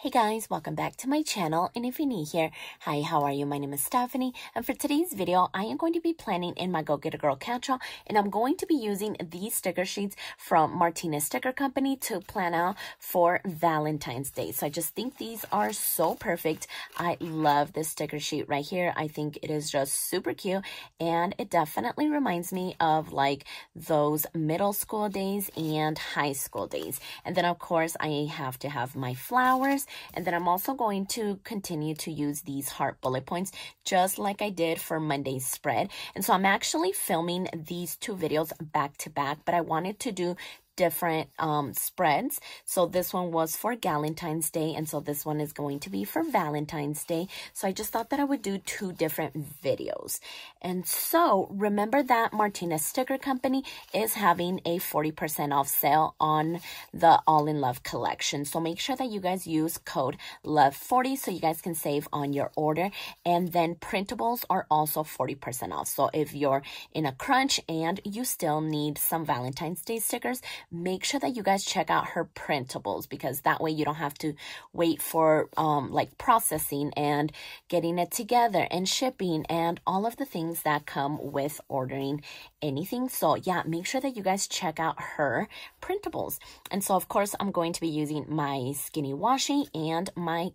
Hey guys, welcome back to my channel, and if you're new here, hi, how are you? My name is Stephany, and for today's video, I am going to be planning in my Go Get a Girl catch-all, and I'm going to be using these sticker sheets from Martinez Sticker Company to plan out for Valentine's Day. So I just think these are so perfect. I love this sticker sheet right here. I think it is just super cute, and it definitely reminds me of like those middle school days and high school days. And then of course, I have to have my flowers. And then I'm also going to continue to use these heart bullet points just like I did for Monday's spread. And so I'm actually filming these two videos back to back, but I wanted to do different spreads. So this one was for Valentine's Day, and so this one is going to be for Valentine's Day. So I just thought that I would do two different videos. And so remember that Martinez Sticker Company is having a 40% off sale on the All in Love collection. So make sure that you guys use code LOVE40 so you guys can save on your order. And then printables are also 40% off. So if you're in a crunch and you still need some Valentine's Day stickers, make sure that you guys check out her printables, because that way you don't have to wait for like processing and getting it together and shipping and all of the things that come with ordering anything. So yeah, make sure that you guys check out her printables. And so of course I'm going to be using my skinny washi and my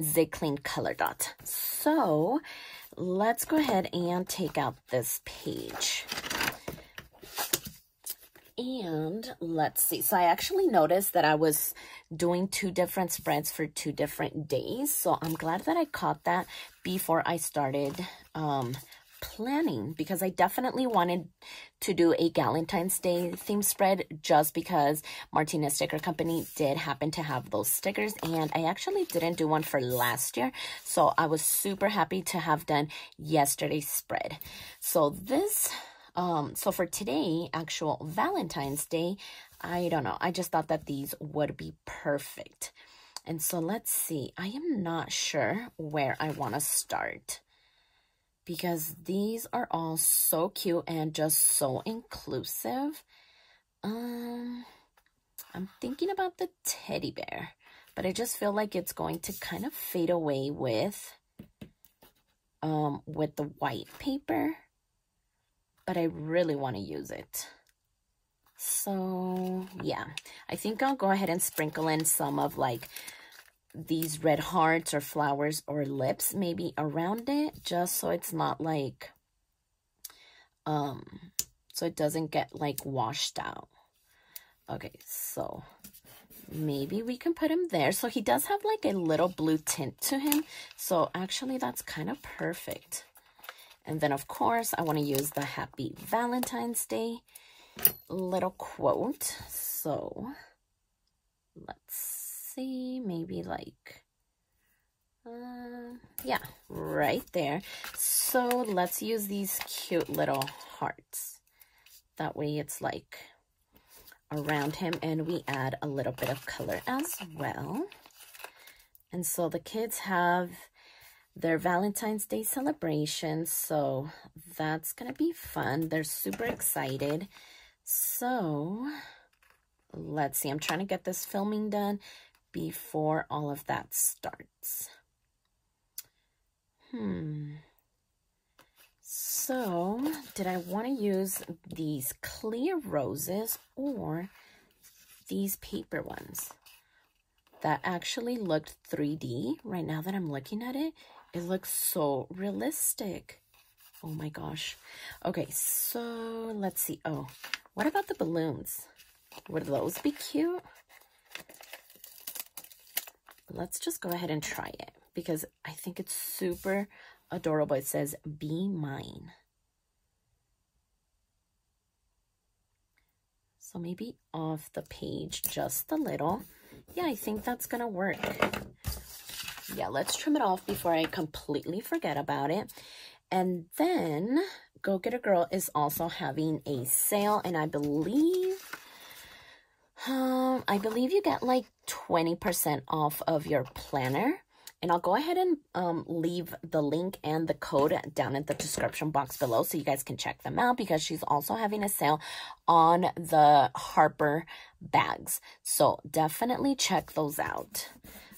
Zig Clean color dot. So let's go ahead and take out this page. And let's see. So I actually noticed that I was doing two different spreads for two different days. So I'm glad that I caught that before I started planning, because I definitely wanted to do a Valentine's Day theme spread just because Martinez Sticker Company did happen to have those stickers, and I actually didn't do one for last year. So I was super happy to have done yesterday's spread. So this so for today, actual Valentine's Day, I don't know. I just thought that these would be perfect. And so let's see. I am not sure where I want to start, because these are all so cute and just so inclusive. I'm thinking about the teddy bear, but I just feel like it's going to kind of fade away with the white paper. But I really want to use it. So yeah, I think I'll go ahead and sprinkle in some of like these red hearts or flowers or lips maybe around it, just so it's not like, so it doesn't get like washed out. Okay, so maybe we can put him there. So he does have like a little blue tint to him. So actually that's kind of perfect. And then, of course, I want to use the Happy Valentine's Day little quote. So, let's see, maybe like, yeah, right there. So, let's use these cute little hearts. That way it's like around him, and we add a little bit of color as well. And so the kids have their Valentine's Day celebration, so that's gonna be fun. They're super excited. So let's see, I'm trying to get this filming done before all of that starts. So did I want to use these clear roses or these paper ones that actually looked 3D? Right now that I'm looking at it, it looks so realistic. Oh my gosh. Okay, so let's see. Oh, what about the balloons? Would those be cute? Let's just go ahead and try it, because I think it's super adorable. It says, "Be mine." So maybe off the page just a little. Yeah, I think that's gonna work. Yeah, let's trim it off before I completely forget about it. And then Go Get a Girl is also having a sale, and I believe you get like 20% off of your planner. And I'll go ahead and leave the link and the code down in the description box below so you guys can check them out, because she's also having a sale on the Harper bags. So definitely check those out.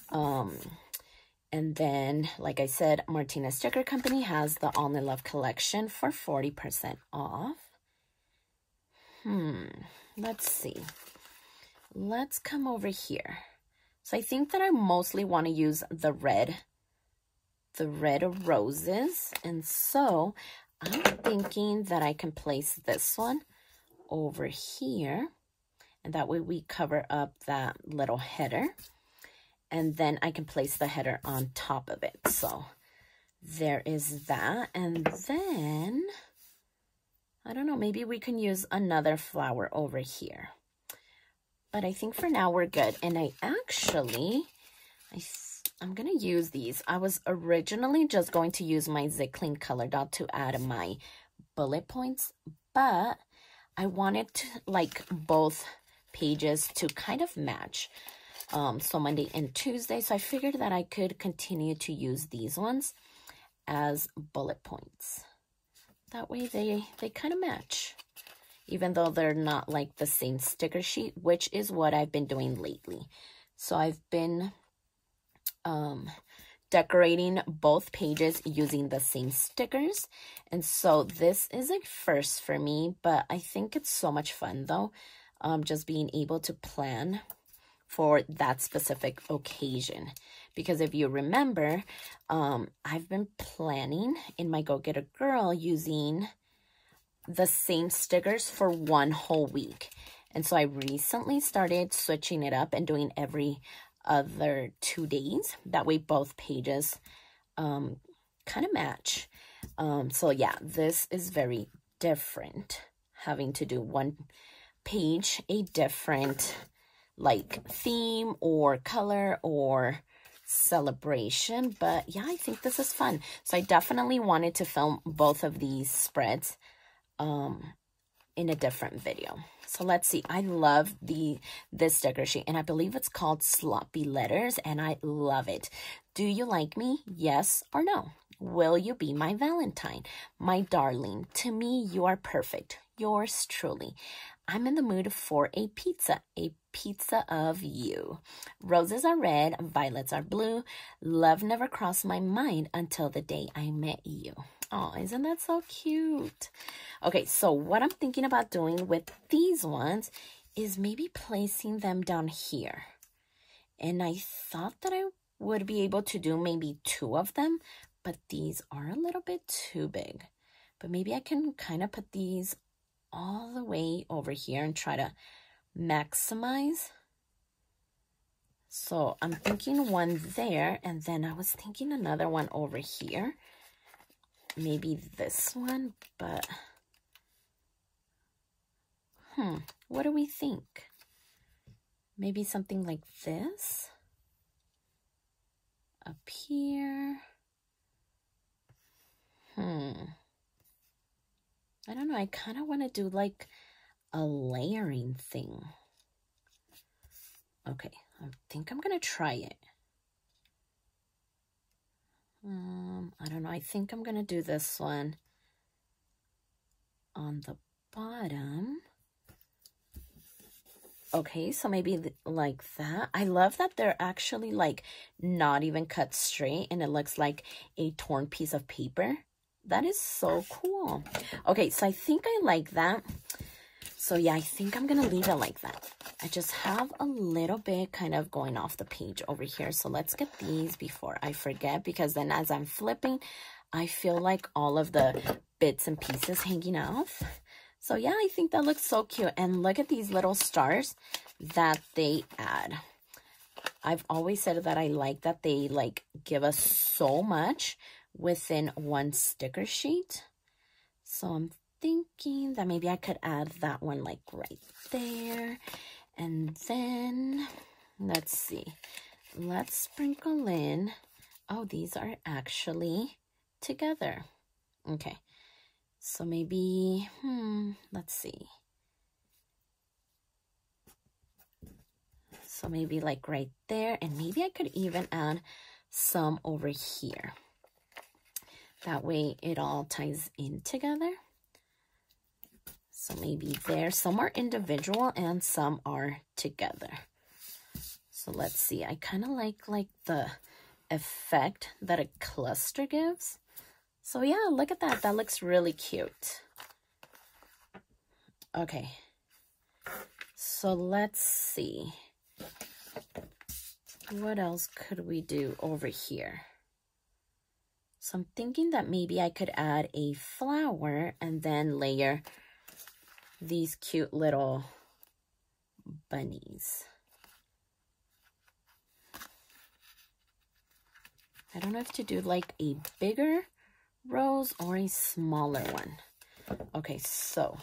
And then, like I said, Martinez Sticker Company has the All in Love collection for 40% off. Let's see. Let's come over here. So I think that I mostly want to use the red roses. And so I'm thinking that I can place this one over here. And that way we cover up that little header. And then I can place the header on top of it. So there is that. And then, I don't know, maybe we can use another flower over here. But I think for now we're good. And I'm going to use these. I was originally just going to use my Zig Clean color dot to add my bullet points. But I wanted to like both pages to kind of match. So Monday and Tuesday. So I figured that I could continue to use these ones as bullet points. That way they kind of match, even though they're not like the same sticker sheet, which is what I've been doing lately. So I've been decorating both pages using the same stickers. And so this is a first for me, but I think it's so much fun though, just being able to plan for that specific occasion. Because if you remember, I've been planning in my Go Get a Girl using the same stickers for one whole week. And so I recently started switching it up and doing every other 2 days. That way both pages kind of match. So yeah, this is very different, having to do one page a different like theme or color or celebration. But yeah, I think this is fun. So I definitely wanted to film both of these spreads in a different video. So let's see. I love this sticker sheet, and I believe it's called Sloppy Letters, and I love it. Do you like me? Yes or no? Will you be my Valentine? My darling, to me, you are perfect. Yours truly. I'm in the mood for a pizza of you. Roses are red, violets are blue. Love never crossed my mind until the day I met you. Oh, isn't that so cute? Okay, so what I'm thinking about doing with these ones is maybe placing them down here. And I thought that I would be able to do maybe 2 of them, but these are a little bit too big. But maybe I can kind of put these all the way over here and try to maximize. So I'm thinking one there, and then I was thinking another one over here. Maybe this one, but what do we think? Maybe something like this up here. I don't know. I kind of want to do like a layering thing. Okay, I think I'm going to try it. I don't know. I think I'm going to do this one on the bottom. Okay, so maybe like that. I love that they're actually like not even cut straight, and it looks like a torn piece of paper. That is so cool. Okay, so I think I like that. So yeah, I think I'm going to leave it like that. I just have a little bit kind of going off the page over here. So let's get these before I forget, because then as I'm flipping, I feel like all of the bits and pieces hanging off. So yeah, I think that looks so cute. And look at these little stars that they add. I've always said that I like that they like give us so much within one sticker sheet. So I'm thinking that maybe I could add that one like right there. And then let's see, let's sprinkle in, oh, these are actually together. Okay, so maybe let's see, so maybe like right there, and maybe I could even add some over here. That way it all ties in together. So maybe there, some are individual and some are together. So let's see. I kind of like the effect that a cluster gives. So yeah, look at that. That looks really cute. Okay. So let's see. What else could we do over here? So I'm thinking that maybe I could add a flower and then layer these cute little bunnies. I don't know if to do like a bigger rose or a smaller one. Okay, so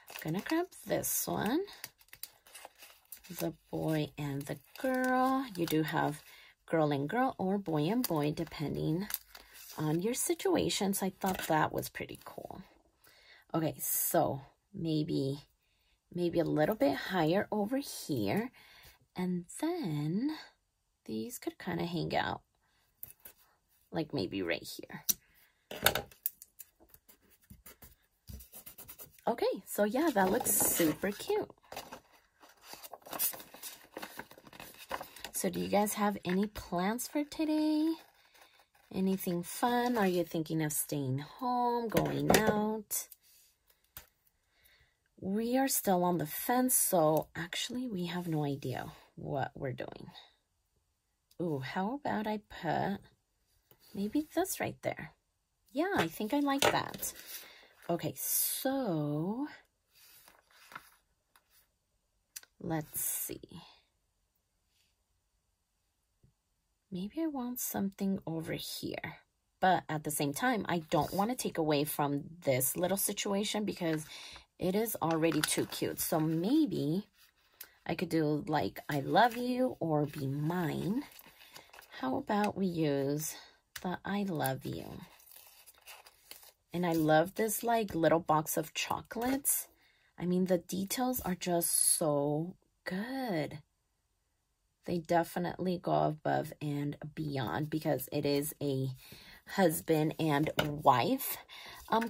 I'm gonna grab this one. The boy and the girl. You do have girl and girl or boy and boy depending on your situation. So I thought that was pretty cool. Okay, so maybe a little bit higher over here. And then these could kind of hang out. Like maybe right here. Okay, so yeah, that looks super cute. So do you guys have any plans for today? Anything fun? Are you thinking of staying home, going out? We are still on the fence, so actually we have no idea what we're doing. Ooh, how about I put maybe this right there? Yeah, I think I like that. Okay, so let's see. Maybe I want something over here, but at the same time, I don't want to take away from this little situation because it is already too cute. So maybe I could do like, I love you or be mine. How about we use the I love you? And I love this like little box of chocolates. I mean, the details are just so good. They definitely go above and beyond because it is a husband and wife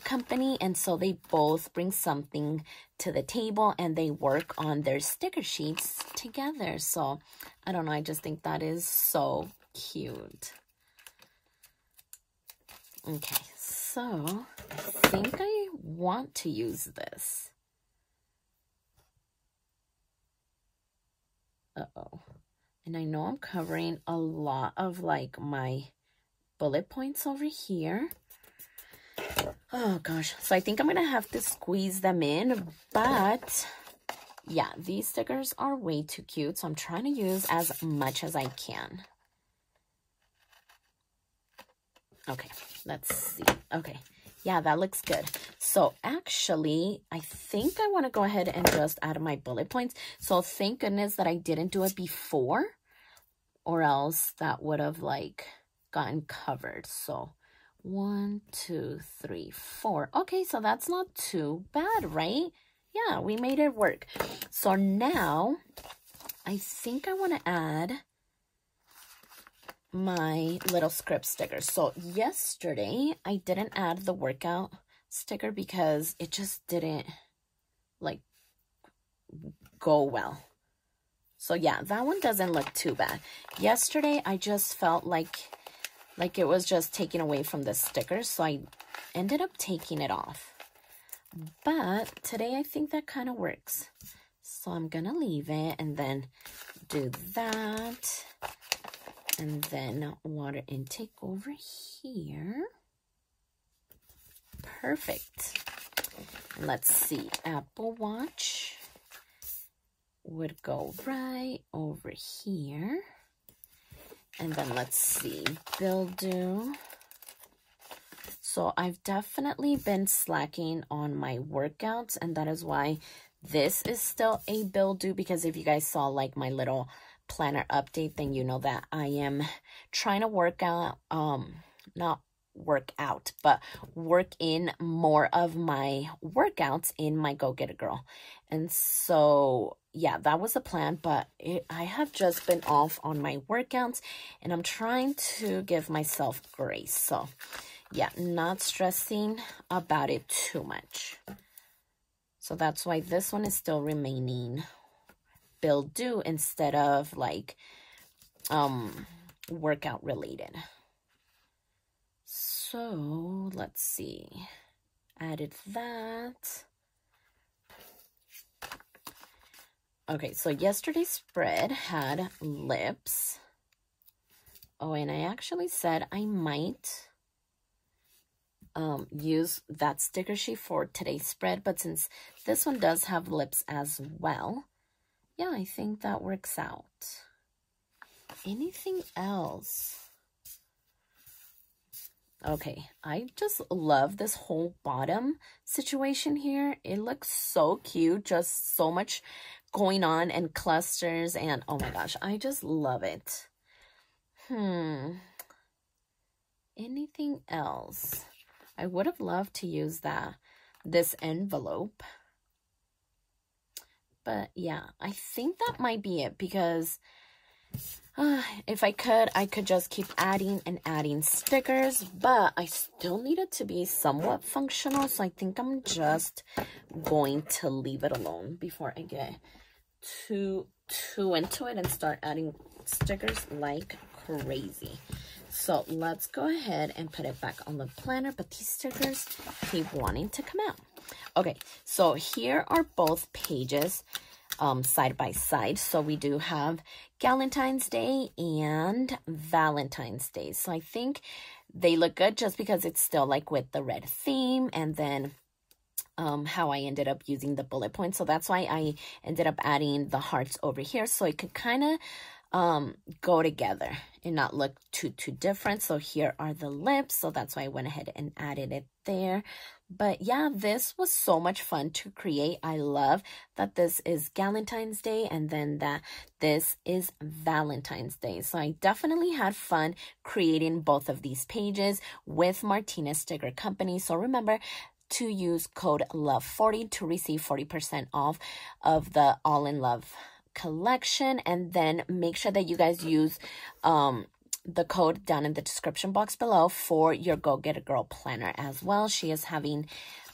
company, and so they both bring something to the table and they work on their sticker sheets together. So I don't know, I just think that is so cute. Okay, so I think I want to use this. Uh-oh. And I know I'm covering a lot of like my bullet points over here. Oh gosh. So I think I'm going to have to squeeze them in. But yeah, these stickers are way too cute. So I'm trying to use as much as I can. Okay, let's see. Okay. Yeah, that looks good. So actually, I think I want to go ahead and just add my bullet points. So thank goodness that I didn't do it before, or else that would have like gotten covered. So 1, 2, 3, 4. Okay, so that's not too bad, right? Yeah, we made it work. So now I think I want to add my little script stickers. So yesterday I didn't add the workout sticker because it just didn't like go well. So yeah, that one doesn't look too bad. Yesterday I just felt like it was just taken away from the stickers, so I ended up taking it off. But today I think that kind of works. So I'm gonna leave it and then do that. And then water intake over here. Perfect. And let's see, Apple Watch would go right over here. And then let's see, bill due. So I've definitely been slacking on my workouts, and that is why this is still a bill due, because if you guys saw like my little planner update, then you know that I am trying to work out, not work out, but work in more of my workouts in my Go Get It Girl. And so yeah, that was the plan, but I have just been off on my workouts and I'm trying to give myself grace. So yeah, not stressing about it too much. So that's why this one is still remaining bill due instead of like workout related. So let's see. Added that. Okay, so yesterday's spread had lips. Oh, and I actually said I might use that sticker sheet for today's spread, but since this one does have lips as well, yeah, I think that works out. Anything else? Okay, I just love this whole bottom situation here. It looks so cute, just so much going on and clusters, and oh my gosh, I just love it. Anything else? I would have loved to use this envelope, but yeah, I think that might be it, because if I could just keep adding and adding stickers, but I still need it to be somewhat functional, so I think I'm just going to leave it alone before I get too into it and start adding stickers like crazy. So let's go ahead and put it back on the planner, but these stickers keep wanting to come out. Okay, so here are both pages side by side. So we do have Valentine's Day and Valentine's Day. So I think they look good just because it's still like with the red theme, and then how I ended up using the bullet points. So that's why I ended up adding the hearts over here, so it could kind of go together and not look too different. So here are the lips, so that's why I went ahead and added it there. But yeah, this was so much fun to create. I love that this is Valentine's Day and then that this is Valentine's Day. So I definitely had fun creating both of these pages with Martinez Sticker Company. So remember to use code LOVE40 to receive 40% off of the All in Love collection, and then make sure that you guys use the code down in the description box below for your Go Get a Girl planner as well. She is having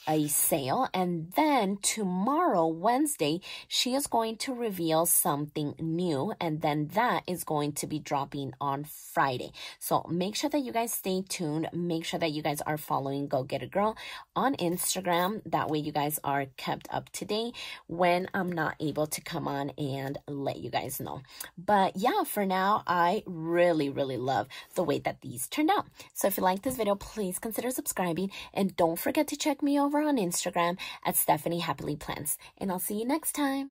a sale, and then tomorrow, Wednesday, she is going to reveal something new, and then that is going to be dropping on Friday. So make sure that you guys stay tuned. Make sure that you guys are following Go Get a Girl on Instagram. That way you guys are kept up to date when I'm not able to come on and let you guys know. But yeah, for now, I really love the way that these turned out. So if you like this video, please consider subscribing, and don't forget to check me over on Instagram at stephanyhappilyplans, and I'll see you next time.